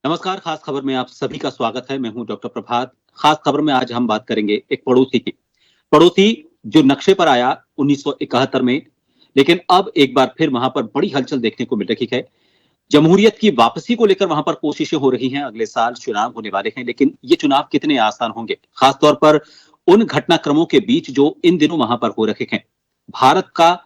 नमस्कार। खास खबर में आप सभी का स्वागत है। मैं हूं डॉक्टर प्रभात। खास खबर में आज हम बात करेंगे एक पड़ोसी की। पड़ोसी जो नक्शे पर आया 1971 में, लेकिन अब एक बार फिर वहां पर बड़ी हलचल देखने को मिल रही है। जमहूरियत की वापसी को लेकर वहां पर कोशिशें हो रही हैं। अगले साल चुनाव होने वाले हैं, लेकिन ये चुनाव कितने आसान होंगे, खासतौर पर उन घटनाक्रमों के बीच जो इन दिनों वहां पर हो रहे हैं। भारत का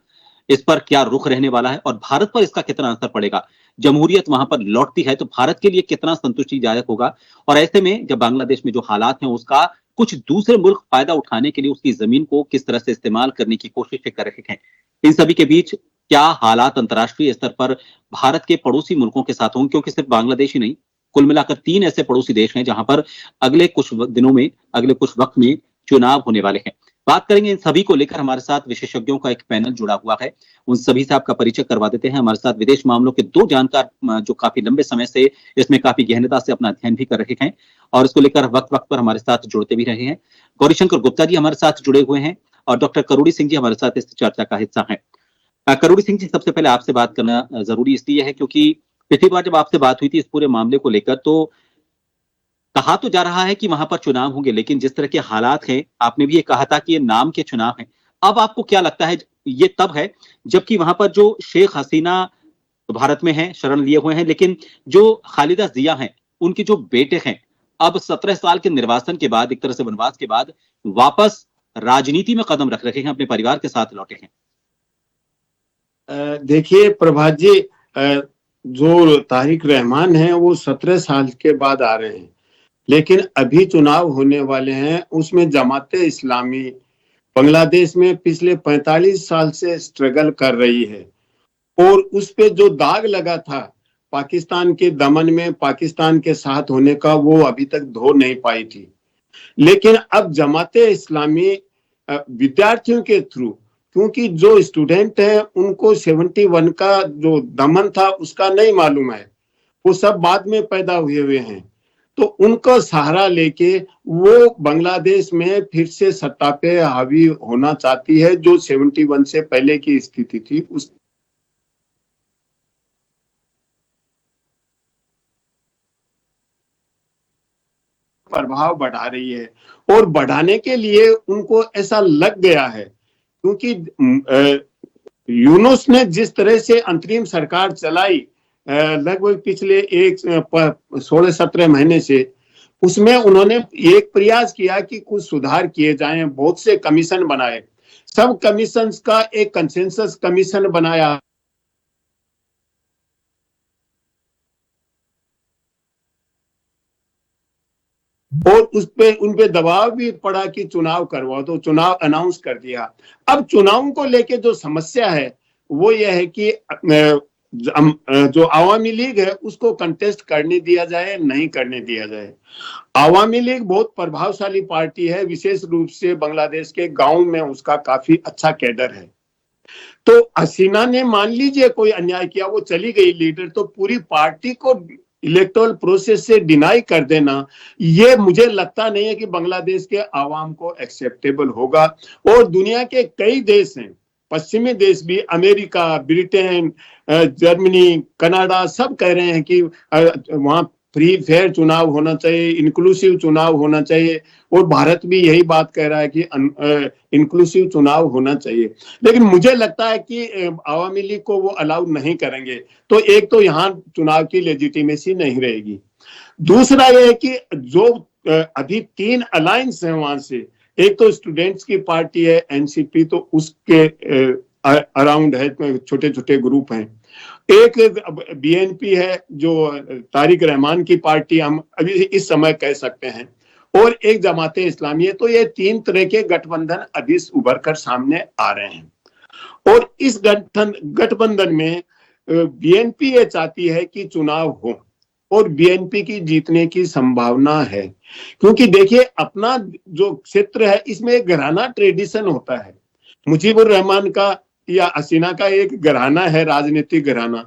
इस पर क्या रुख रहने वाला है और भारत पर इसका कितना असर पड़ेगा। जमहूरियत वहां पर लौटती है तो भारत के लिए कितना संतुष्टिदायक होगा। और ऐसे में जब बांग्लादेश में जो हालात हैं उसका कुछ दूसरे मुल्क फायदा उठाने के लिए उसकी जमीन को किस तरह से इस्तेमाल करने की कोशिश कर रहे हैं, इन सभी के बीच क्या हालात अंतर्राष्ट्रीय स्तर पर भारत के पड़ोसी मुल्कों के साथ होंगे, क्योंकि सिर्फ बांग्लादेश ही नहीं, कुल मिलाकर 3 ऐसे पड़ोसी देश हैं जहां पर अगले कुछ दिनों में, अगले कुछ वक्त में चुनाव होने वाले हैं। बात करेंगे इन सभी को लेकर। हमारे साथ विशेषज्ञों का एक पैनल जुड़ा हुआ है, उन सभी से आपका परिचय करवा देते हैं। हमारे साथ विदेश मामलों के 2 जानकार जो काफी लंबे समय से इसमें काफी गहनता से अपना अध्ययन भी कर रहे हैं और इसको लेकर वक्त वक्त पर हमारे साथ जुड़ते भी रहे हैं। गौरीशंकर गुप्ता जी हमारे साथ जुड़े हुए हैं और डॉक्टर करोड़ी सिंह जी हमारे साथ इस चर्चा का हिस्सा हैं। करोड़ी सिंह जी, सबसे पहले आपसे बात करना जरूरी इसलिए है क्योंकि पिछली बार जब आपसे बात हुई थी इस पूरे मामले को लेकर तो कहा तो जा रहा है कि वहां पर चुनाव होंगे, लेकिन जिस तरह के हालात हैं, आपने भी ये कहा था कि ये नाम के चुनाव हैं। अब आपको क्या लगता है, ये तब है जबकि वहां पर जो शेख हसीना भारत में हैं, शरण लिए हुए हैं, लेकिन जो खालिदा जिया हैं, उनके जो बेटे हैं, अब 17 साल के निर्वासन के बाद, एक तरह से वनवास के बाद वापस राजनीति में कदम रख रहे हैं, अपने परिवार के साथ लौटे हैं। देखिए प्रभात जी, जो तारिक रहमान है वो 17 साल के बाद आ रहे हैं, लेकिन अभी चुनाव होने वाले हैं। उसमें जमाते इस्लामी बांग्लादेश में पिछले 45 साल से स्ट्रगल कर रही है और उस पे जो दाग लगा था पाकिस्तान के दमन में, पाकिस्तान के साथ होने का, वो अभी तक धो नहीं पाई थी। लेकिन अब जमाते इस्लामी विद्यार्थियों के थ्रू, क्योंकि जो स्टूडेंट है उनको 71 का जो दमन था उसका नहीं मालूम है, वो सब बाद में पैदा हुए हैं, तो उनको सहारा लेके वो बांग्लादेश में फिर से सत्ता पे हावी होना चाहती है। जो 71 से पहले की स्थिति थी उस प्रभाव बढ़ा रही है और बढ़ाने के लिए उनको ऐसा लग गया है, क्योंकि यूनुस ने जिस तरह से अंतरिम सरकार चलाई लगभग पिछले 16-17 महीने से, उसमें उन्होंने एक प्रयास किया कि कुछ सुधार किए जाएं, बहुत से कमीशन बनाए, सब कमीशन का एक कंसेंसस कमीशन बनाया और उन पे दबाव भी पड़ा कि चुनाव करवाओ, तो चुनाव अनाउंस कर दिया। अब चुनावों को लेके जो समस्या है वो ये है कि जो आवामी लीग है उसको कंटेस्ट करने दिया जाए, नहीं करने दिया जाए। आवामी लीग बहुत प्रभावशाली पार्टी है, विशेष रूप से बांग्लादेश के गांव में उसका काफी अच्छा कैडर है। तो हसीना ने मान लीजिए कोई अन्याय किया, वो चली गई लीडर, तो पूरी पार्टी को इलेक्टोरल प्रोसेस से डिनाई कर देना, ये मुझे लगता नहीं है कि बांग्लादेश के आवाम को एक्सेप्टेबल होगा। और दुनिया के कई देश हैं, पश्चिमी देश भी, अमेरिका, ब्रिटेन, जर्मनी, कनाडा, सब कह रहे हैं कि वहां फ्री फेयर चुनाव होना चाहिए, इंक्लूसिव चुनाव होना चाहिए, और भारत भी यही बात कह रहा है कि इंक्लूसिव चुनाव होना चाहिए। लेकिन मुझे लगता है कि आवामी लीग को वो अलाउ नहीं करेंगे, तो एक तो यहाँ चुनाव की लेजिटिमेसी नहीं रहेगी। दूसरा ये है कि जो अभी 3 अलायंस है वहां से, एक तो स्टूडेंट्स की पार्टी है एनसीपी, तो उसके अराउंड है, छोटे छोटे ग्रुप हैं। एक बीएनपी है जो तारिक रहमान की पार्टी हम अभी इस समय कह सकते हैं, और एक जमाते इस्लामी है। तो ये 3 तरह के गठबंधन अभी उभर कर सामने आ रहे हैं और इस गठबंधन में बीएनपी ये चाहती है कि चुनाव हो और बीएनपी की जीतने की संभावना है, क्योंकि देखिए अपना जो क्षेत्र है इसमें एक घराना ट्रेडिशन होता है। मुजीबुर रहमान का या हसीना का एक घराना है, राजनीतिक घराना,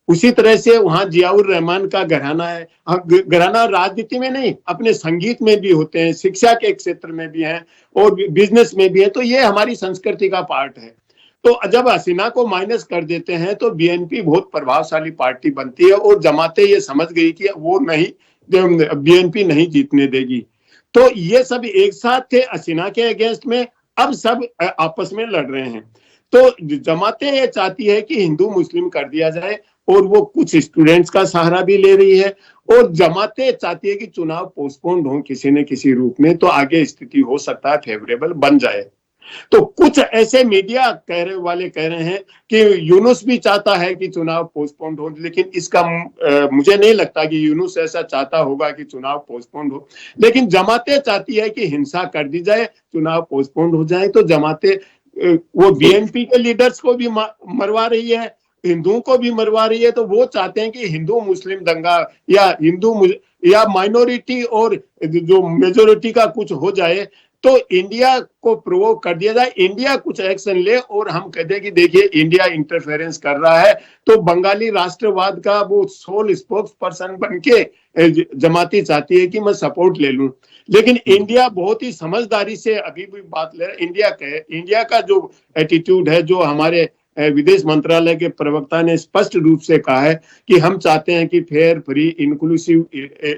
उसी तरह से वहां जियाउर रहमान का घराना है। घराना राजनीति में नहीं, अपने संगीत में भी होते हैं, शिक्षा के क्षेत्र में भी हैं और बिजनेस में भी है। तो ये हमारी संस्कृति का पार्ट है। तो जब हसीना को माइनस कर देते हैं तो बीएनपी बहुत प्रभावशाली पार्टी बनती है और जमातें ये समझ गई कि वो नहीं, बीएनपी नहीं जीतने देगी। तो ये सब एक साथ थे हसीना के अगेंस्ट में, अब सब आपस में लड़ रहे हैं। तो जमातें ये चाहती है कि हिंदू मुस्लिम कर दिया जाए और वो कुछ स्टूडेंट्स का सहारा भी ले रही है, और जमातें चाहती है कि चुनाव पोस्टपोन्ड हो किसी न किसी रूप में, तो आगे स्थिति हो सकता है फेवरेबल बन जाए। तो कुछ ऐसे मीडिया कह रहे हैं कि यूनुस भी चाहता है कि चुनाव पोस्टपोन्ड हो, लेकिन इसका मुझे नहीं लगता कि यूनुस ऐसा चाहता होगा कि चुनाव पोस्टपोन्ड हो। लेकिन जमातें चाहती है कि हिंसा कर दी जाए, चुनाव पोस्टपोन्ड हो जाए। तो जमातें वो बीएनपी के लीडर्स को भी मरवा रही है, हिंदुओं को भी मरवा रही है। तो वो चाहते हैं कि हिंदू मुस्लिम दंगा या माइनॉरिटी और जो मेजोरिटी का कुछ हो जाए, तो इंडिया को प्रोवोक कर दिया जाए, इंडिया कुछ एक्शन ले और हम कहते हैं कि देखिए इंडिया इंटरफेरेंस कर रहा है। तो बंगाली राष्ट्रवाद का वो सोल स्पोक्स पर्सन बन के जमाती चाहती है कि मैं सपोर्ट ले लूं, लेकिन इंडिया बहुत ही समझदारी से अभी भी बात ले रहा है। इंडिया का जो एटीट्यूड है, जो हमारे विदेश मंत्रालय के प्रवक्ता ने स्पष्ट रूप से कहा है कि हम चाहते हैं कि फेयर फ्री इंक्लूसिव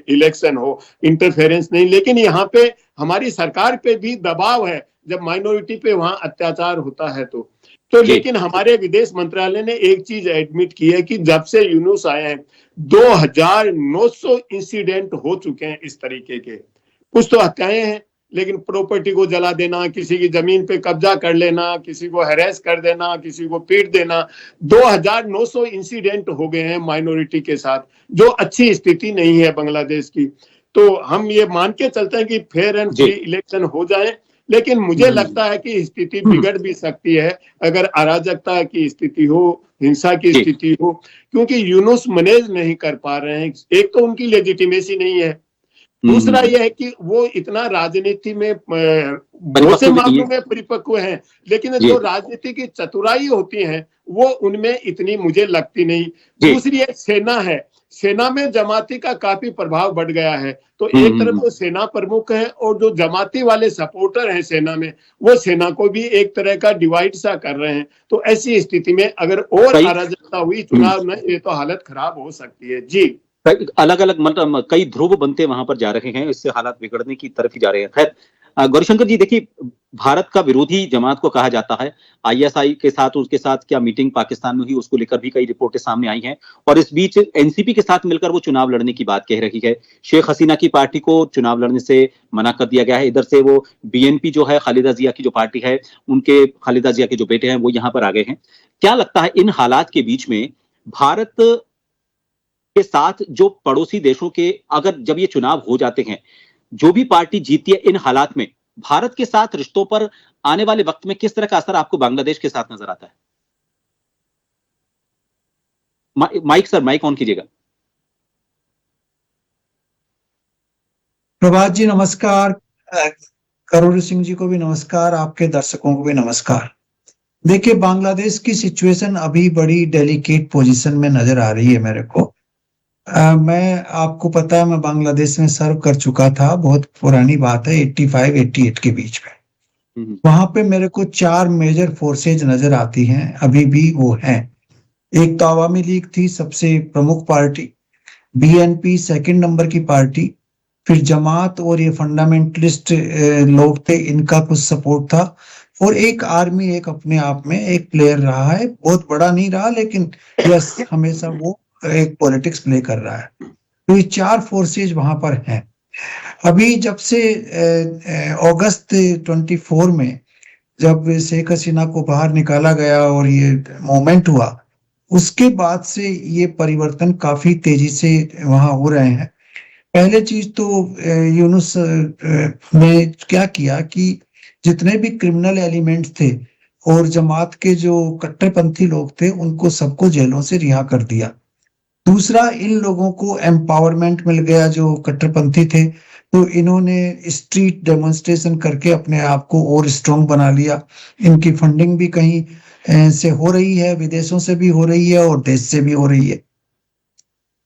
इलेक्शन हो, इंटरफेरेंस नहीं। लेकिन यहाँ पे हमारी सरकार पे भी दबाव है जब माइनॉरिटी पे वहां अत्याचार होता है तो लेकिन हमारे विदेश मंत्रालय ने एक चीज एडमिट की है कि जब से यूनुस आए हैं 2900 इंसिडेंट हो चुके हैं इस तरीके के। कुछ तो हत्याएं हैं, लेकिन प्रॉपर्टी को जला देना, किसी की जमीन पे कब्जा कर लेना, किसी को हैरेस कर देना, किसी को पीट देना, 2900 इंसिडेंट हो गए हैं माइनॉरिटी के साथ, जो अच्छी स्थिति नहीं है बांग्लादेश की। तो हम ये मान के चलते हैं कि फेयर एंड फ्री इलेक्शन हो जाए, लेकिन मुझे लगता है कि स्थिति बिगड़ भी सकती है अगर अराजकता की स्थिति हो, हिंसा की स्थिति हो, क्योंकि यूनुस मैनेज नहीं कर पा रहे हैं। एक तो उनकी लेजिटिमेसी नहीं है, दूसरा यह है कि वो इतना राजनीति में बहुत से मामलों में परिपक्व हैं, लेकिन जो राजनीति की चतुराई होती है वो उनमें इतनी मुझे लगती नहीं। दूसरी एक सेना है, सेना में जमाती का काफी प्रभाव बढ़ गया है। तो एक तरफ वो सेना प्रमुख है और जो जमाती वाले सपोर्टर हैं सेना में, वो सेना को भी एक तरह का डिवाइड सा कर रहे हैं। तो ऐसी स्थिति में अगर और अराजकता हुई चुनाव में, ये तो हालत खराब हो सकती है। जी, अलग अलग मतलब कई ध्रुव बनते वहां पर जा रहे हैं, इससे हालात बिगड़ने की तरफ ही जा रहे हैं। खैर गौरीशंकर जी, देखिए भारत का विरोधी जमात को कहा जाता है, आईएसआई के साथ उसके साथ क्या मीटिंग पाकिस्तान में हुई, उसको लेकर भी कई रिपोर्टें सामने आई हैं, और इस बीच एनसीपी के साथ मिलकर वो चुनाव लड़ने की बात कह रही है। शेख हसीना की पार्टी को चुनाव लड़ने से मना कर दिया गया है। इधर से वो बीएनपी जो है, खालिदा जिया की जो पार्टी है, उनके खालिदा जिया के जो बेटे हैं वो यहाँ पर आ गए हैं। क्या लगता है इन हालात के बीच में भारत के साथ जो पड़ोसी देशों के, अगर जब ये चुनाव हो जाते हैं, जो भी पार्टी जीती है, इन हालात में भारत के साथ रिश्तों पर आने वाले वक्त में किस तरह का असर आपको बांग्लादेश के साथ नजर आता है? माइक सर, माइक ऑन कीजिएगा। प्रभात जी नमस्कार, करोड़ सिंह जी को भी नमस्कार, आपके दर्शकों को भी नमस्कार। देखिए बांग्लादेश की सिचुएशन अभी बड़ी डेलिकेट पोजीशन में नजर आ रही है मेरे को। मैं, आपको पता है मैं बांग्लादेश में सर्व कर चुका था, बहुत पुरानी बात है, 85-88 के बीच में। वहां पे मेरे को 4 मेजर फोर्सेज नजर आती हैं, अभी भी वो हैं। एक तो अवामी लीग थी सबसे प्रमुख पार्टी, बीएनपी सेकंड नंबर की पार्टी, फिर जमात और ये फंडामेंटलिस्ट लोग थे, इनका कुछ सपोर्ट था, और एक आर्मी एक अपने आप में एक प्लेयर रहा है, बहुत बड़ा नहीं रहा लेकिन यस हमेशा वो एक पॉलिटिक्स प्ले कर रहा है। तो ये 4 फोर्सेज वहां पर हैं। अभी जब से अगस्त 24 में जब शेख हसीना को बाहर निकाला गया और ये मूवमेंट हुआ, उसके बाद से ये परिवर्तन काफी तेजी से वहां हो रहे हैं। पहले चीज तो यूनुस ने क्या किया कि जितने भी क्रिमिनल एलिमेंट्स थे और जमात के जो कट्टरपंथी लोग थे, उनको सबको जेलों से रिहा कर दिया। दूसरा, इन लोगों को एम्पावरमेंट मिल गया जो कट्टरपंथी थे, तो इन्होंने स्ट्रीट डेमोन्स्ट्रेशन करके अपने आप को और स्ट्रॉन्ग बना लिया। इनकी फंडिंग भी कहीं से हो रही है, विदेशों से भी हो रही है और देश से भी हो रही है।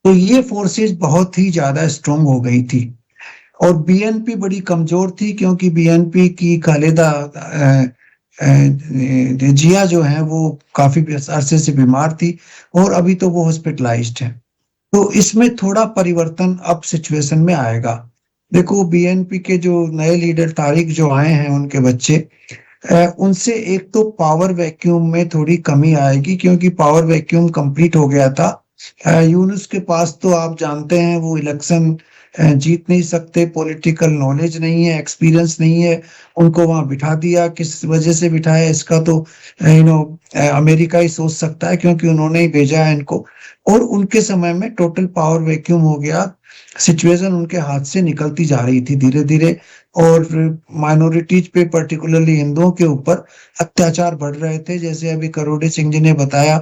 तो ये फोर्सेज बहुत ही ज्यादा स्ट्रॉन्ग हो गई थी। और बीएनपी बड़ी कमजोर थी, क्योंकि बीएनपी की खालिदा जिया जो है वो काफी अरसे से बीमार थी और अभी तो वो हॉस्पिटलाइज्ड है। तो इसमें थोड़ा परिवर्तन अब सिचुएशन में आएगा। देखो बीएनपी के जो नए लीडर तारिक जो आए हैं उनके बच्चे, उनसे एक तो पावर वैक्यूम में थोड़ी कमी आएगी क्योंकि पावर वैक्यूम कंप्लीट हो गया था। यूनुस के पास तो आप जानते हैं वो इलेक्शन जीत नहीं सकते, पॉलिटिकल नॉलेज नहीं है, एक्सपीरियंस नहीं है, उनको वहां बिठा दिया। किस वजह से बिठाया इसका तो अमेरिका ही सोच सकता है क्योंकि उन्होंने ही भेजा है इनको। और उनके समय में टोटल पावर वैक्यूम हो गया, सिचुएशन उनके हाथ से निकलती जा रही थी धीरे धीरे और माइनॉरिटीज पे पर्टिकुलरली हिंदुओं के ऊपर अत्याचार बढ़ रहे थे। जैसे अभी करोड़े सिंह जी ने बताया,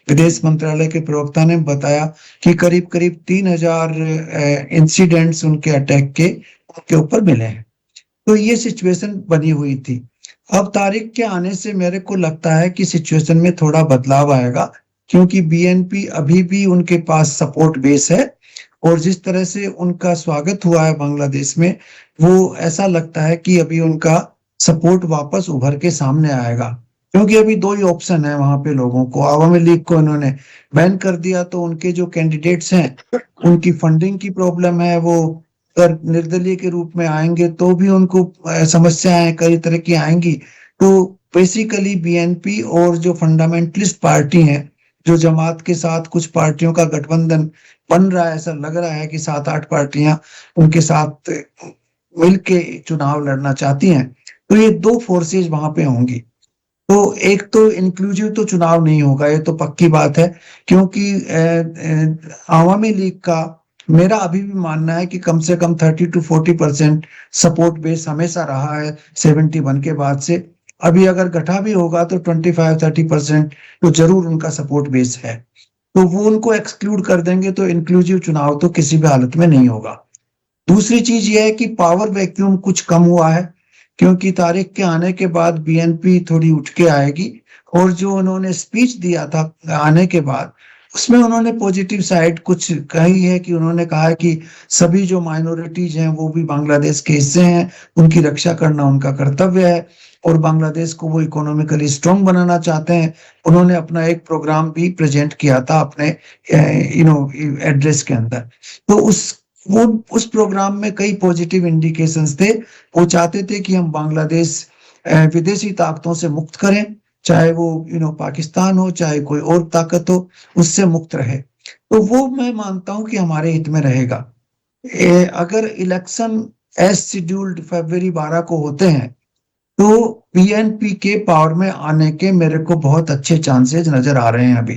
विदेश मंत्रालय के प्रवक्ता ने बताया कि करीब करीब 3000 इंसिडेंट्स उनके अटैक के उनके ऊपर मिले हैं। तो ये सिचुएशन बनी हुई थी। अब तारिक के आने से मेरे को लगता है कि सिचुएशन में थोड़ा बदलाव आएगा क्योंकि बीएनपी अभी भी उनके पास सपोर्ट बेस है और जिस तरह से उनका स्वागत हुआ है बांग्लादेश में, वो ऐसा लगता है कि अभी उनका सपोर्ट वापस उभर के सामने आएगा। क्योंकि अभी दो ही ऑप्शन है वहां पे लोगों को, आवामी लीग को इन्होंने बैन कर दिया तो उनके जो कैंडिडेट्स हैं उनकी फंडिंग की प्रॉब्लम है, वो अगर निर्दलीय के रूप में आएंगे तो भी उनको समस्याएं कई तरह की आएंगी। तो बेसिकली बीएनपी और जो फंडामेंटलिस्ट पार्टी हैं, जो जमात के साथ कुछ पार्टियों का गठबंधन बन रहा है, ऐसा लग रहा है कि 7-8 पार्टियां उनके साथ मिलके चुनाव लड़ना चाहती हैं, तो ये दो फोर्सेज वहां पे होंगी। तो एक तो इंक्लूसिव तो चुनाव नहीं होगा, ये तो पक्की बात है क्योंकि आवामी लीग का मेरा अभी भी मानना है कि कम से कम 30 to 40% सपोर्ट बेस हमेशा रहा है 71 के बाद से। अभी अगर गठा भी होगा तो 25-30% तो जरूर उनका सपोर्ट बेस है। तो वो उनको एक्सक्लूड कर देंगे तो इंक्लूसिव चुनाव तो किसी भी हालत में नहीं होगा। दूसरी चीज ये है कि पावर वैक्यूम कुछ कम हुआ है क्योंकि तारिक के आने के बाद बीएनपी थोड़ी उठ के आएगी और जो उन्होंने स्पीच दिया था आने के बाद उसमें उन्होंने पॉजिटिव साइड कुछ कही है कि उन्होंने कहा कि सभी जो माइनॉरिटीज हैं वो भी बांग्लादेश के हिस्से हैं, उनकी रक्षा करना उनका कर्तव्य है और बांग्लादेश को वो इकोनॉमिकली स्ट्रांग बनाना चाहते हैं। उन्होंने अपना एक प्रोग्राम भी प्रेजेंट किया था अपने एड्रेस के अंदर। तो उस प्रोग्राम में कई पॉजिटिव इंडिकेशंस थे। वो चाहते थे कि हम बांग्लादेश विदेशी ताकतों से मुक्त करें, चाहे वो पाकिस्तान हो चाहे कोई और ताकत हो, उससे मुक्त रहे। तो वो मैं मानता हूं कि हमारे हित में रहेगा। अगर इलेक्शन एज शेड्यूल्ड फरवरी 12 को होते हैं तो बीएनपी के पावर में आने के मेरे को बहुत अच्छे चांसेस नजर आ रहे हैं अभी,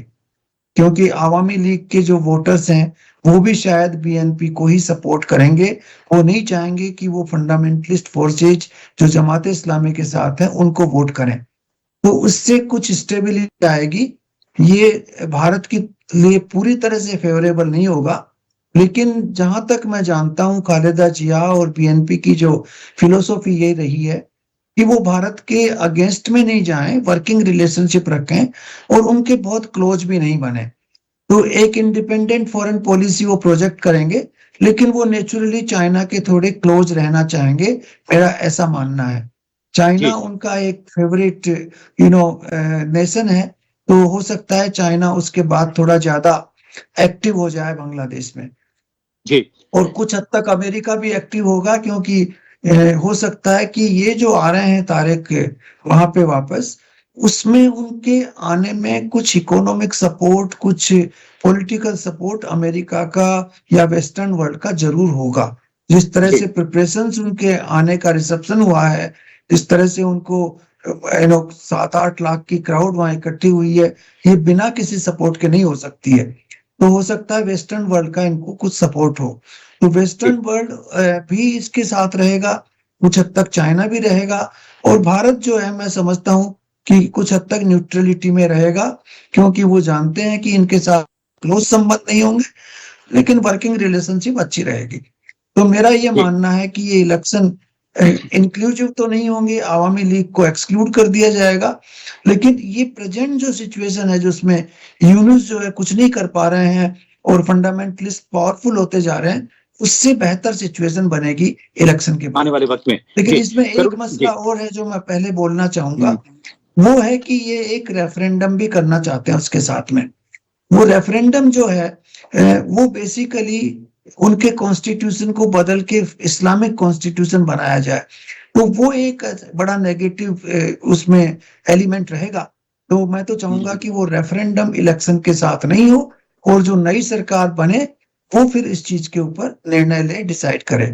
क्योंकि आवामी लीग के जो वोटर्स हैं वो भी शायद बीएनपी को ही सपोर्ट करेंगे। वो नहीं चाहेंगे कि वो फंडामेंटलिस्ट फोर्सेज जो जमात इस्लामी के साथ हैं उनको वोट करें, तो उससे कुछ स्टेबिलिटी आएगी। ये भारत के लिए पूरी तरह से फेवरेबल नहीं होगा, लेकिन जहां तक मैं जानता हूं खालिदा जिया और बीएनपी की जो फिलोसॉफी ये रही है कि वो भारत के अगेंस्ट में नहीं जाएं, वर्किंग रिलेशनशिप रखें और उनके बहुत क्लोज भी नहीं बने। तो एक इंडिपेंडेंट फॉरेन पॉलिसी वो प्रोजेक्ट करेंगे, लेकिन वो नेचुरली चाइना के थोड़े क्लोज रहना चाहेंगे, मेरा ऐसा मानना है। चाइना उनका एक फेवरेट नेशन है, तो हो सकता है चाइना उसके बाद थोड़ा ज्यादा एक्टिव हो जाए बांग्लादेश में जी। और कुछ हद तक अमेरिका भी एक्टिव होगा क्योंकि हो सकता है कि ये जो आ रहे हैं तारिक वहां पे वापस, उसमें उनके आने में कुछ इकोनॉमिक सपोर्ट, कुछ पॉलिटिकल सपोर्ट अमेरिका का या वेस्टर्न वर्ल्ड का जरूर होगा। जिस तरह से प्रिपरेशंस उनके आने का रिसेप्शन हुआ है, जिस तरह से उनको 7-8 लाख की क्राउड वहां इकट्ठी हुई है, ये बिना किसी सपोर्ट के नहीं हो सकती है। तो हो सकता है वेस्टर्न वर्ल्ड का इनको कुछ सपोर्ट हो, तो वेस्टर्न वर्ल्ड भी इसके साथ रहेगा, कुछ हद तक चाइना भी रहेगा और भारत जो है मैं समझता हूं कि कुछ हद तक न्यूट्रलिटी में रहेगा, क्योंकि वो जानते हैं कि इनके साथ क्लोज संबंध नहीं होंगे लेकिन वर्किंग रिलेशनशिप अच्छी रहेगी। तो मेरा ये मानना है कि ये इलेक्शन इंक्लूसिव तो नहीं होंगे, आवामी लीग को एक्सक्लूड कर दिया जाएगा, लेकिन ये प्रेजेंट जो सिचुएशन है जिसमें यूनुस जो है कुछ नहीं कर पा रहे हैं और फंडामेंटलिस्ट पावरफुल होते जा रहे हैं, उससे बेहतर सिचुएशन बनेगी इलेक्शन के बाद आने वाले वक्त में। लेकिन इसमें एक मसला और है जो मैं पहले बोलना चाहूंगा वो है कि ये एक रेफरेंडम भी करना चाहते हैं उसके साथ में। वो रेफरेंडम जो है वो बेसिकली उनके कॉन्स्टिट्यूशन को बदल के इस्लामिक कॉन्स्टिट्यूशन बनाया जाए, तो वो एक बड़ा नेगेटिव उसमें एलिमेंट रहेगा। तो मैं तो चाहूंगा कि वो रेफरेंडम इलेक्शन के साथ नहीं हो, और जो नई सरकार बने वो फिर इस चीज के ऊपर निर्णय ले, डिसाइड करे।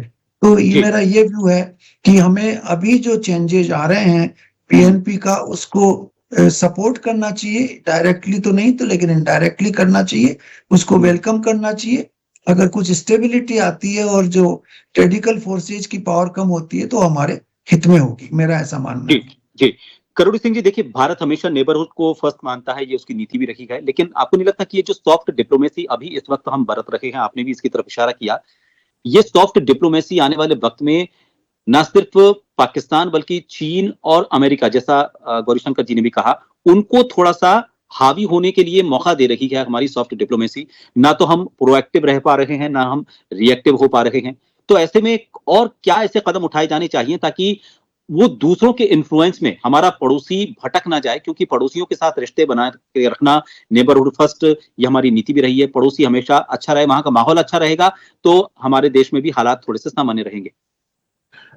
तो ये मेरा ये व्यू है कि हमें अभी जो चेंजेस आ रहे हैं पीएनपी का, उसको सपोर्ट करना चाहिए, डायरेक्टली तो नहीं तो लेकिन इनडायरेक्टली करना चाहिए, उसको वेलकम करना चाहिए। अगर कुछ स्टेबिलिटी आती है और जो टेक्निकल फोर्सेज की पावर कम होती है तो हमारे हित में होगी, मेरा ऐसा मानना है। जी करोड़ी सिंह जी, देखिए भारत हमेशा नेबरहुड को फर्स्ट मानता है, ये उसकी नीति भी रखी है, लेकिन आपको नहीं लगता कि ये जो सॉफ्ट डिप्लोमेसी अभी इस वक्त हम बरत रहे हैं, आपने भी इसकी तरफ इशारा किया, ये सॉफ्ट डिप्लोमेसी आने वाले वक्त में न सिर्फ पाकिस्तान बल्कि चीन और अमेरिका, जैसा गौरीशंकर जी ने भी कहा, उनको थोड़ा सा हावी होने के लिए मौका दे रही है हमारी सॉफ्ट डिप्लोमेसी। ना तो हम प्रोएक्टिव रह पा रहे हैं, ना हम रिएक्टिव हो पा रहे हैं। तो ऐसे में और क्या ऐसे कदम उठाए जाने चाहिए ताकि वो दूसरों के इन्फ्लुएंस में हमारा पड़ोसी भटक ना जाए, क्योंकि पड़ोसियों के साथ रिश्ते बना के रखना, नेबरहुड फर्स्ट, ये हमारी नीति भी रही है। पड़ोसी हमेशा अच्छा रहे, वहां का माहौल अच्छा रहेगा तो हमारे देश में भी हालात थोड़े से सामान्य रहेंगे।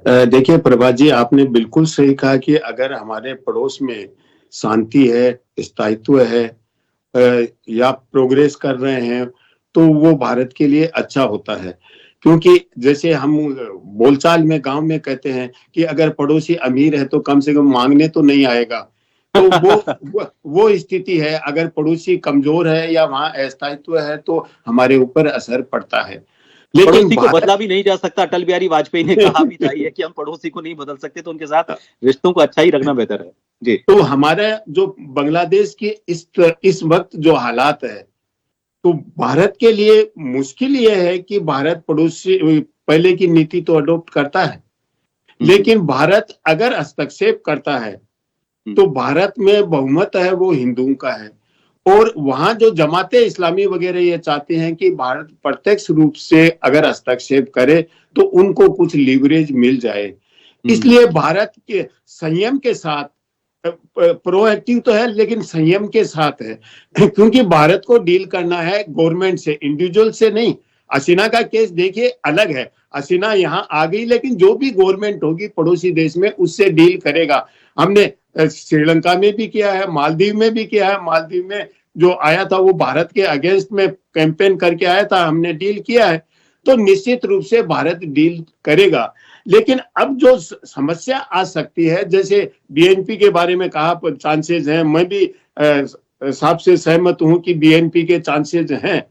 देखिए प्रभात जी, आपने बिल्कुल सही कहा कि अगर हमारे पड़ोस में शांति है, स्थायित्व है या प्रोग्रेस कर रहे हैं तो वो भारत के लिए अच्छा होता है। क्योंकि जैसे हम बोलचाल में गांव में कहते हैं कि अगर पड़ोसी अमीर है तो कम से कम मांगने तो नहीं आएगा, तो वो स्थिति है। अगर पड़ोसी कमजोर है या वहाँ अस्थायित्व है तो हमारे ऊपर असर पड़ता है। लेकिन पड़ोसी को बदला भी नहीं जा सकता। अटल बिहारी वाजपेयी ने कहा भी था ये कि हम पड़ोसी को नहीं बदल सकते, तो उनके साथ रिश्तों को अच्छा ही रखना बेहतर है। जी, तो हमारा जो बांग्लादेश के इस वक्त जो हालात है, तो भारत के लिए मुश्किल यह है कि भारत पड़ोसी पहले की नीति तो अडॉप्ट करता है, लेकिन भारत अगर हस्तक्षेप करता है तो भारत में बहुमत है वो हिंदुओं का है, और वहां जो जमाते इस्लामी वगैरह ये चाहते हैं कि भारत प्रत्यक्ष रूप से अगर हस्तक्षेप करे तो उनको कुछ लीवरेज मिल जाए। इसलिए भारत के संयम के साथ, प्रोएक्टिव तो है लेकिन संयम के साथ है, क्योंकि भारत को डील करना है गवर्नमेंट से, इंडिविजुअल से नहीं। हसीना का केस देखिए अलग है, हसीना यहाँ आ गई लेकिन जो भी गवर्नमेंट होगी पड़ोसी देश में उससे डील करेगा। हमने श्रीलंका में भी किया है, मालदीव में भी किया है। मालदीव में जो आया था वो भारत के अगेंस्ट में कैंपेन करके आया था, हमने डील किया है। तो निश्चित रूप से भारत डील करेगा। लेकिन अब जो समस्या आ सकती है, जैसे बीएनपी के बारे में कहा चांसेस हैं, मैं भी साहब से सहमत हूं कि बीएनपी के चांसेस हैं,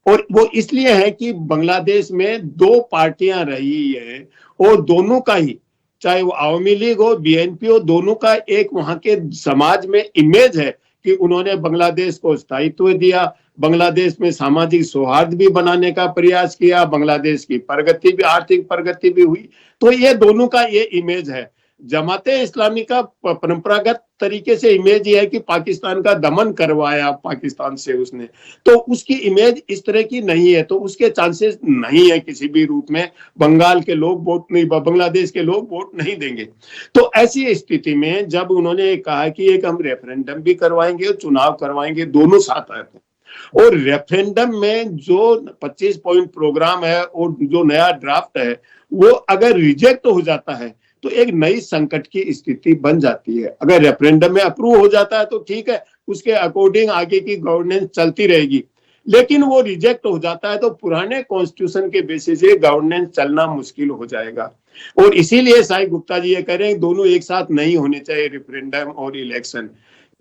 और वो इसलिए है कि बांग्लादेश में दो पार्टियां रही है और दोनों का ही, चाहे वो आवामी लीग हो, बीएनपी हो, दोनों का एक वहां के समाज में इमेज है कि उन्होंने बांग्लादेश को स्थायित्व दिया, बांग्लादेश में सामाजिक सौहार्द भी बनाने का प्रयास किया, बांग्लादेश की प्रगति भी, आर्थिक प्रगति भी हुई। तो ये दोनों का ये इमेज है। जमाते इस्लामी का परंपरागत तरीके से इमेज ये है कि पाकिस्तान का दमन करवाया पाकिस्तान से उसने, तो उसकी इमेज इस तरह की नहीं है, तो उसके चांसेस नहीं है किसी भी रूप में बंगाल के लोग वोट नहीं, बांग्लादेश के लोग वोट नहीं देंगे। तो ऐसी स्थिति में जब उन्होंने कहा कि एक हम रेफरेंडम भी करवाएंगे और चुनाव करवाएंगे, दोनों साथ आए थे, और रेफरेंडम में जो 25 पॉइंट प्रोग्राम है और जो नया ड्राफ्ट है वो अगर रिजेक्ट हो जाता है तो एक नई संकट की स्थिति बन जाती है। अगर रेफरेंडम में अप्रूव हो जाता है तो ठीक है, उसके अकॉर्डिंग आगे की गवर्नेंस चलती रहेगी, लेकिन वो रिजेक्ट हो जाता है तो पुराने कॉन्स्टिट्यूशन के बेसिस से गवर्नेंस चलना मुश्किल हो जाएगा। और इसीलिए साई गुप्ता जी ये कह रहे हैं दोनों एक साथ नहीं होने चाहिए, रेफरेंडम और इलेक्शन,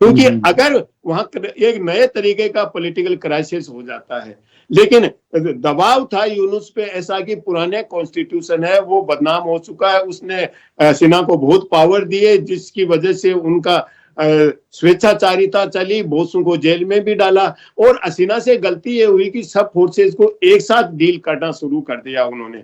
क्योंकि अगर वहां एक नए तरीके का पॉलिटिकल क्राइसिस हो जाता है। लेकिन दबाव था यूनुस पे ऐसा कि पुराने कॉन्स्टिट्यूशन है वो बदनाम हो चुका है, उसने सिन्हा को बहुत पावर दिए जिसकी वजह से उनका स्वेच्छाचारिता चली, बोसों को जेल में भी डाला, और हसीना से गलती ये हुई कि सब फोर्सेस को एक साथ डील करना शुरू कर दिया उन्होंने,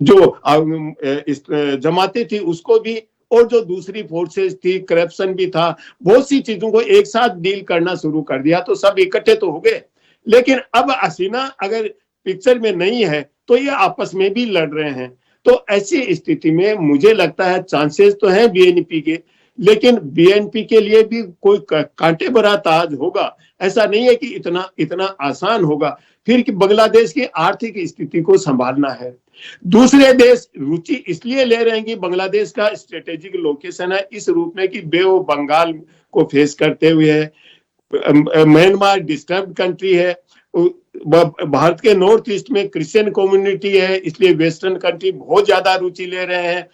जो जमाते थी उसको भी, और जो दूसरी फोर्सेस थी, करप्शन भी था, बहुत सी चीजों को एक साथ डील करना शुरू कर दिया, तो सब इकट्ठे तो हो गए। लेकिन अब हसीना अगर पिक्चर में नहीं है तो ये आपस में भी लड़ रहे हैं। तो ऐसी स्थिति में मुझे लगता है चांसेस तो हैं बीएनपी के, लेकिन बीएनपी के लिए भी कोई कांटे भरा ताज होगा ऐसा नहीं है कि इतना इतना आसान होगा। फिर कि बांग्लादेश की आर्थिक स्थिति को संभालना है। दूसरे देश रुचि इसलिए ले रहे हैं कि बांग्लादेश का स्ट्रेटेजिक लोकेशन है इस रूप में कि बे ऑफ बंगाल को फेस करते हुए है, म्यांमार डिस्टर्ब्ड कंट्री है, भारत के नॉर्थ ईस्ट में क्रिश्चियन कम्युनिटी है, इसलिए वेस्टर्न कंट्री बहुत ज्यादा रुचि ले रहे हैं।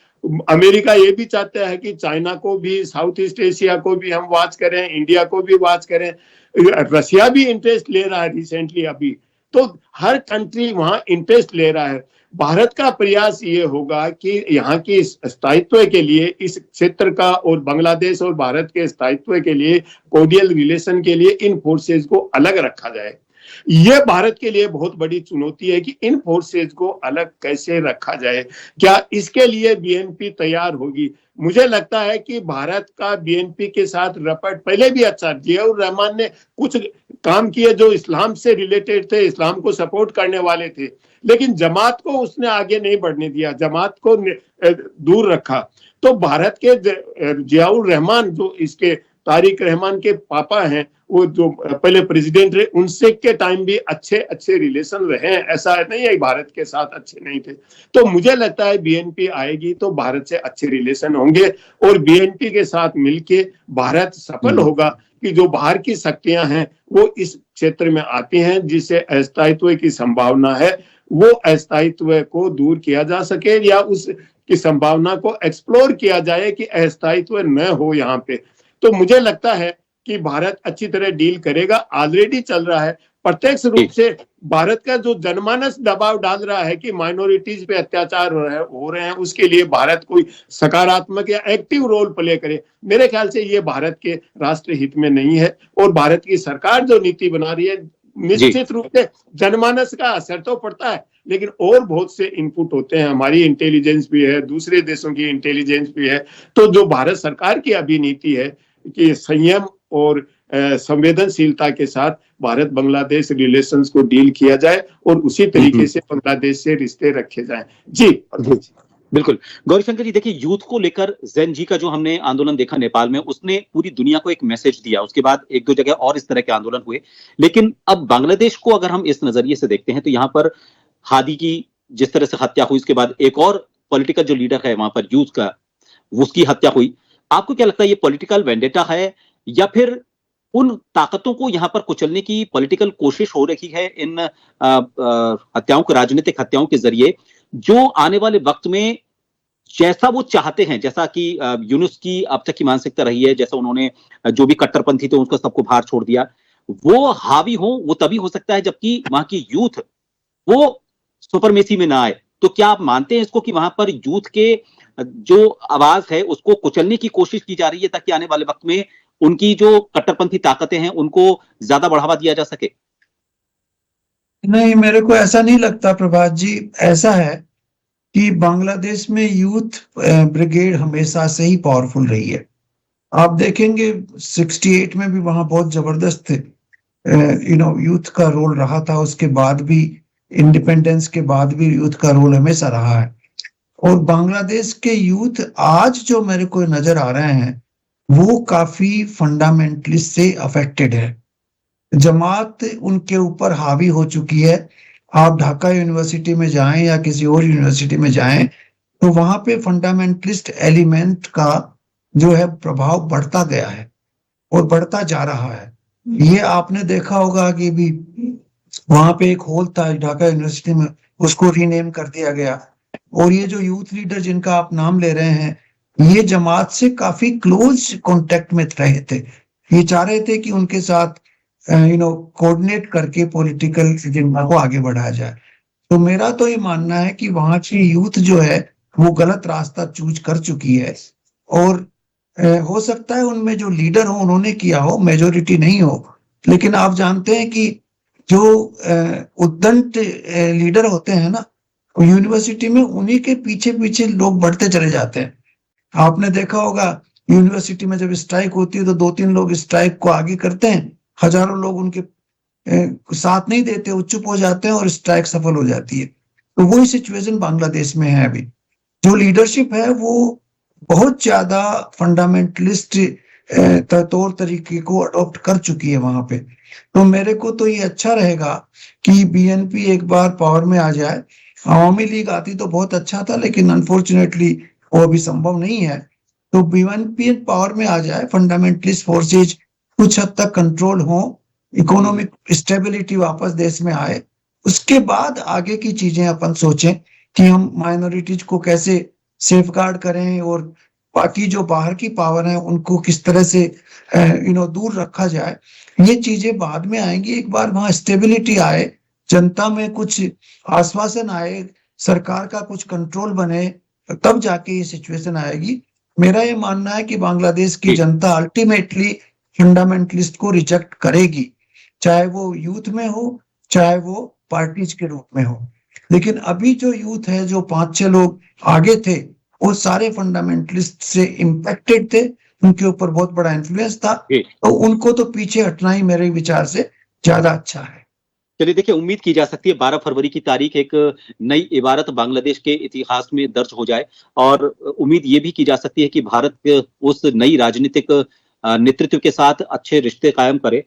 अमेरिका ये भी चाहता है कि चाइना को भी, साउथ ईस्ट एशिया को भी हम वॉच करें, इंडिया को भी वॉच करें। रशिया भी इंटरेस्ट ले रहा है रिसेंटली अभी, तो हर कंट्री वहां इंटरेस्ट ले रहा है। भारत का प्रयास ये होगा कि यहाँ की स्थायित्व के लिए, इस क्षेत्र का और बांग्लादेश और भारत के स्थायित्व के लिए, कोर्डियल रिलेशन के लिए इन फोर्सेज को अलग रखा जाए। ये भारत के लिए बहुत बड़ी चुनौती है कि इन फोर्सेज को अलग कैसे रखा जाए। क्या इसके लिए बीएनपी तैयार होगी? मुझे लगता है कि भारत का बीएनपी के साथ रपट पहले भी अच्छा, जियाउर रहमान ने कुछ काम किए जो इस्लाम से रिलेटेड थे, इस्लाम को सपोर्ट करने वाले थे, लेकिन जमात को उसने आगे नहीं बढ़ने दिया, जमात को दूर रखा। तो भारत के जियाउर रहमान जो इसके तारिक रहमान के पापा हैं, वो जो पहले प्रेसिडेंट रहे, उनसे के टाइम भी अच्छे अच्छे रिलेशन रहे हैं, ऐसा नहीं है भारत के साथ अच्छे नहीं थे। तो मुझे लगता है बीएनपी आएगी तो भारत से अच्छे रिलेशन होंगे और बीएनपी के साथ मिलके भारत सफल होगा कि जो बाहर की शक्तियां हैं वो इस क्षेत्र में आती हैं, जिससे अस्थायित्व की संभावना है वो अस्थायित्व को दूर किया जा सके या उस की संभावना को एक्सप्लोर किया जाए कि अस्थायित्व न हो यहाँ पे। तो मुझे लगता है कि भारत अच्छी तरह डील करेगा, ऑलरेडी चल रहा है। प्रत्यक्ष रूप से भारत का जो जनमानस दबाव डाल रहा है कि माइनॉरिटीज पे अत्याचार हो रहे हैं, उसके लिए भारत कोई सकारात्मक या एक्टिव रोल प्ले करे, मेरे ख्याल से ये भारत के राष्ट्र हित में नहीं है। और भारत की सरकार जो नीति बना रही है, निश्चित रूप से जनमानस का असर तो पड़ता है, लेकिन और बहुत से इनपुट होते हैं, हमारी इंटेलिजेंस भी है, दूसरे देशों की इंटेलिजेंस भी है। तो जो भारत सरकार की अभी नीति है कि संयम और संवेदनशीलता के साथ भारत बांग्लादेश रिलेशंस को डील किया जाए और उसी तरीके से बांग्लादेश से रिश्ते रखे जाएं। जी बिल्कुल। गौरीशंकर जी, देखिए, यूथ को लेकर जैन जी का जो हमने आंदोलन देखा नेपाल में, उसने पूरी दुनिया को एक मैसेज दिया। उसके बाद एक दो जगह और इस तरह के आंदोलन हुए, लेकिन अब बांग्लादेश को अगर हम इस नजरिए से देखते हैं तो यहाँ पर हादी की जिस तरह से हत्या हुई, उसके बाद एक और पॉलिटिकल जो लीडर है वहां पर यूथ का, उसकी हत्या हुई। आपको क्या लगता है, ये पॉलिटिकल वेंडेटा है या फिर उन ताकतों को यहां पर कुचलने की पॉलिटिकल कोशिश हो रही है इन हत्याओं को, राजनीतिक हत्याओं के जरिए, जो आने वाले वक्त में जैसा वो चाहते हैं, जैसा कि यूनुस की अब तक की मानसिकता रही है, जैसा उन्होंने जो भी कट्टरपंथी थे उसको सबको बाहर छोड़ दिया, वो हावी हो, वो तभी हो सकता है जबकि वहां की यूथ वो सुपरमेसी में ना आए। तो क्या आप मानते हैं इसको कि वहां पर यूथ के जो आवाज है उसको कुचलने की कोशिश की जा रही है ताकि आने वाले वक्त में उनकी जो कट्टरपंथी ताकतें हैं उनको ज्यादा बढ़ावा दिया जा सके? नहीं, मेरे को ऐसा नहीं लगता प्रभात जी। ऐसा है कि बांग्लादेश में यूथ ब्रिगेड हमेशा से ही पावरफुल रही है। आप देखेंगे 68 में भी वहां बहुत जबरदस्त यूथ का रोल रहा था। उसके बाद भी, इंडिपेंडेंस के बाद भी यूथ का रोल हमेशा रहा है। और बांग्लादेश के यूथ आज जो मेरे को नजर आ रहे हैं वो काफी फंडामेंटलिस्ट से अफेक्टेड है। जमात उनके ऊपर हावी हो चुकी है। आप ढाका यूनिवर्सिटी में जाएं या किसी और यूनिवर्सिटी में जाएं तो वहां पे फंडामेंटलिस्ट एलिमेंट का जो है प्रभाव बढ़ता गया है और बढ़ता जा रहा है। ये आपने देखा होगा कि भी वहां पे एक हॉल था ढाका यूनिवर्सिटी में, उसको रीनेम कर दिया गया। और ये जो यूथ लीडर जिनका आप नाम ले रहे हैं, ये जमात से काफी क्लोज कांटेक्ट में रहे थे। ये चाह रहे थे कि उनके साथ कोऑर्डिनेट करके पॉलिटिकल एजेंडा को आगे बढ़ाया जाए। तो मेरा तो ये मानना है कि वहां की यूथ जो है वो गलत रास्ता चूज कर चुकी है। और हो सकता है उनमें जो लीडर हो उन्होंने किया हो, मेजोरिटी नहीं हो, लेकिन आप जानते हैं कि जो उद्दंड लीडर होते हैं ना, यूनिवर्सिटी में उन्हीं के पीछे पीछे लोग बढ़ते चले जाते हैं। आपने देखा होगा यूनिवर्सिटी में जब स्ट्राइक होती है तो 2-3 लोग स्ट्राइक को आगे करते हैं, हजारों लोग उनके साथ नहीं देते, वो चुप हो जाते हैं और स्ट्राइक सफल हो जाती है। तो वही सिचुएशन बांग्लादेश में है। अभी जो लीडरशिप है वो बहुत ज्यादा फंडामेंटलिस्ट तौर तरीके को अडॉप्ट कर चुकी है वहां पे। तो मेरे को तो ये अच्छा रहेगा कि बीएनपी एक बार पावर में आ जाए। अवामी लीग आती तो बहुत अच्छा था, लेकिन अनफॉर्चुनेटली वो अभी संभव नहीं है। तो बीएनपी पावर में आ जाए, फंडामेंटलिस्ट फोर्सेज कुछ हद तक कंट्रोल हो, इकोनॉमिक स्टेबिलिटी वापस देश में आए, उसके बाद आगे की चीजें अपन सोचें कि हम माइनॉरिटीज को कैसे सेफगार्ड करें और बाकी जो बाहर की पावर है उनको किस तरह से दूर रखा जाए। ये चीजें बाद में आएंगी। एक बार वहां स्टेबिलिटी आए, जनता में कुछ आश्वासन आए, सरकार का कुछ कंट्रोल बने, तब जाके ये सिचुएशन आएगी। मेरा ये मानना है कि बांग्लादेश की जनता अल्टीमेटली फंडामेंटलिस्ट को रिजेक्ट करेगी, चाहे वो यूथ में हो, चाहे वो पार्टीज के रूप में हो। लेकिन अभी जो यूथ है, जो 5-6 लोग आगे थे, वो सारे फंडामेंटलिस्ट से इम्पैक्टेड थे, उनके ऊपर बहुत बड़ा इन्फ्लुएंस था, तो उनको तो पीछे हटना ही मेरे विचार से ज्यादा अच्छा है। चलिए देखिए, उम्मीद की जा सकती है 12 फरवरी की तारीख एक नई इबारत बांग्लादेश के इतिहास में दर्ज हो जाए, और उम्मीद ये भी की जा सकती है कि भारत उस नई राजनीतिक नेतृत्व के साथ अच्छे रिश्ते कायम करे।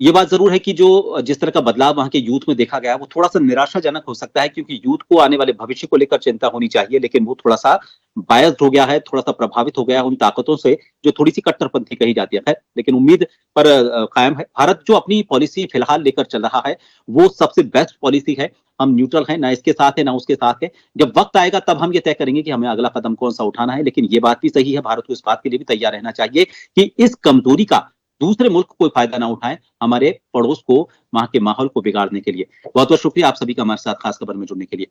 ये बात जरूर है कि जो जिस तरह का बदलाव वहां के यूथ में देखा गया वो थोड़ा सा निराशाजनक हो सकता है, क्योंकि यूथ को आने वाले भविष्य को लेकर चिंता होनी चाहिए, लेकिन वो थोड़ा सा बायस्ड हो गया है, थोड़ा सा प्रभावित हो गया है उन ताकतों से जो थोड़ी सी कट्टरपंथी कही जाती है। खैर, लेकिन उम्मीद पर कायम है। भारत जो अपनी पॉलिसी फिलहाल लेकर चल रहा है वो सबसे बेस्ट पॉलिसी है। हम न्यूट्रल हैं, ना इसके साथ है ना उसके साथ है। जब वक्त आएगा तब हम ये तय करेंगे कि हमें अगला कदम कौन सा उठाना है। लेकिन ये बात भी सही है, भारत को इस बात के लिए भी तैयार रहना चाहिए कि इस कमजोरी का दूसरे मुल्क कोई फायदा ना उठाए, हमारे पड़ोस को, वहां के माहौल को बिगाड़ने के लिए। बहुत बहुत शुक्रिया आप सभी का हमारे साथ खास खबर में जुड़ने के लिए।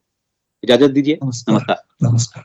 इजाजत दीजिए। नमस्कार। नमस्कार।